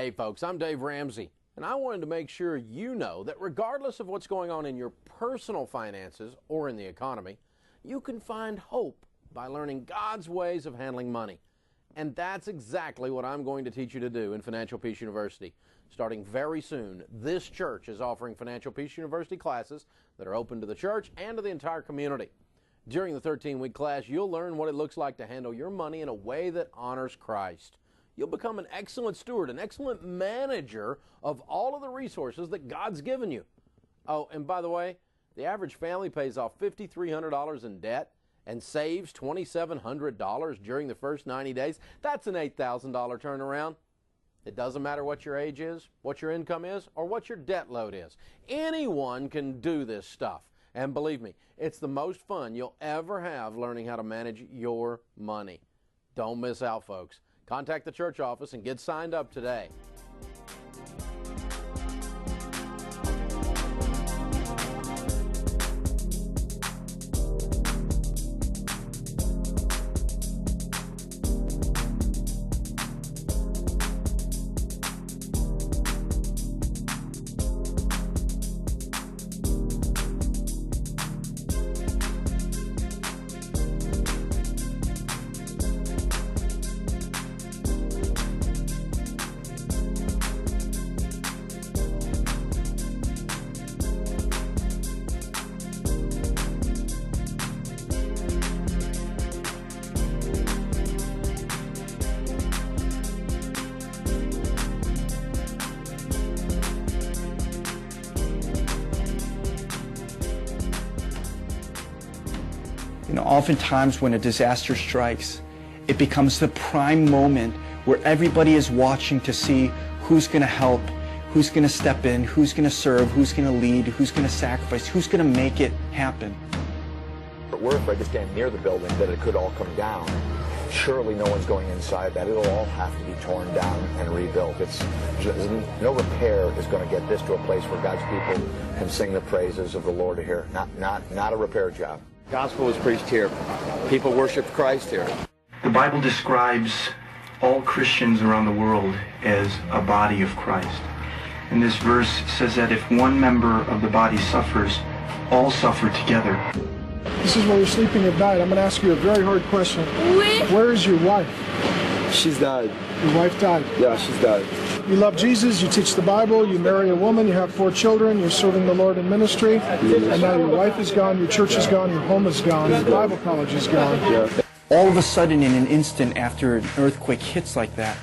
Hey folks, I'm Dave Ramsey, and I wanted to make sure you know that regardless of what's going on in your personal finances or in the economy, you can find hope by learning God's ways of handling money. And that's exactly what I'm going to teach you to do in Financial Peace University. Starting very soon, this church is offering Financial Peace University classes that are open to the church and to the entire community. During the 13-week class, you'll learn what it looks like to handle your money in a way that honors Christ. You'll become an excellent steward, an excellent manager of all of the resources that God's given you. Oh, and by the way, the average family pays off $5,300 in debt and saves $2,700 during the first 90 days. That's an $8,000 turnaround. It doesn't matter what your age is, what your income is, or what your debt load is. Anyone can do this stuff. And believe me, it's the most fun you'll ever have learning how to manage your money. Don't miss out, folks. Contact the church office and get signed up today. Oftentimes when a disaster strikes, it becomes the prime moment where everybody is watching to see who's going to help, who's going to step in, who's going to serve, who's going to lead, who's going to sacrifice, who's going to make it happen. But we're afraid to stand near the building that it could all come down. Surely no one's going inside that. It'll all have to be torn down and rebuilt. No repair is going to get this to a place where God's people can sing the praises of the Lord here. Not a repair job. Gospel is preached here. People worship Christ here. The Bible describes all Christians around the world as a body of Christ. And this verse says that if one member of the body suffers, all suffer together. This is where you're sleeping at night. I'm going to ask you a very hard question. Where is your wife? She's died. Your wife died? Yeah, she's died. You love Jesus, you teach the Bible, you marry a woman, you have 4 children, you're serving the Lord in ministry, and now your wife is gone, your church is gone, your home is gone, your Bible college is gone. Yeah. All of a sudden, in an instant after an earthquake hits like that,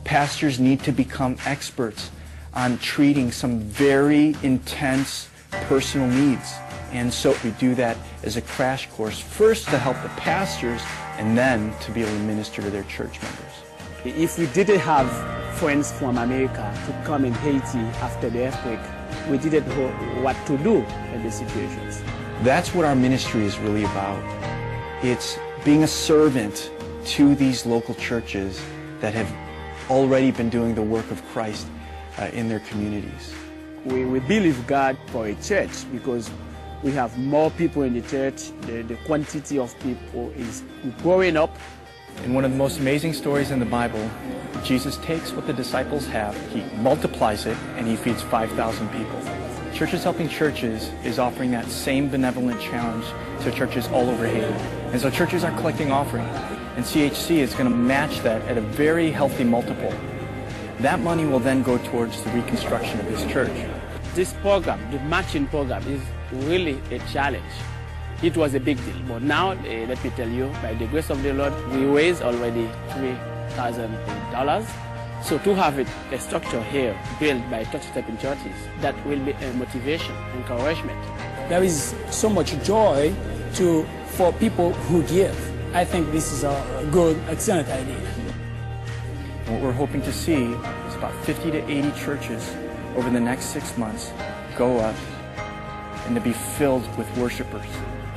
pastors need to become experts on treating some very intense personal needs. And so we do that as a crash course, first to help the pastors, and then to be able to minister to their church members. If we didn't have friends from America to come in Haiti after the earthquake, we didn't know what to do in these situations. That's what our ministry is really about. It's being a servant to these local churches that have already been doing the work of Christ in their communities. We believe God for a church because we have more people in the church. The quantity of people is growing up. In one of the most amazing stories in the Bible, Jesus takes what the disciples have, he multiplies it, and he feeds 5,000 people. Churches Helping Churches is offering that same benevolent challenge to churches all over Haiti. And so churches are collecting offering, and CHC is going to match that at a very healthy multiple. That money will then go towards the reconstruction of this church. This program, the matching program, is really a challenge. It was a big deal, but now, let me tell you, by the grace of the Lord, we raised already $3,000. So to have a structure here built by Churches Helping Churches, that will be a motivation, encouragement. There is so much joy for people who give. I think this is a good, excellent idea. What we're hoping to see is about 50 to 80 churches over the next 6 months go up and to be filled with worshipers.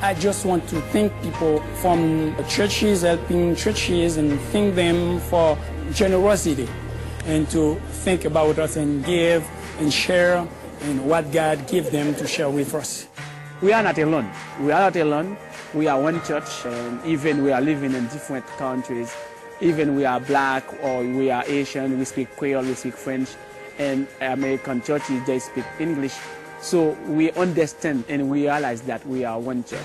I just want to thank people from Churches Helping Churches and thank them for generosity and to think about us and give and share and what God gave them to share with us. We are not alone. We are not alone. We are one church, and even we are living in different countries. Even we are black or we are Asian, we speak Creole, we speak French, and American churches, they speak English. So we understand and we realize that we are one church.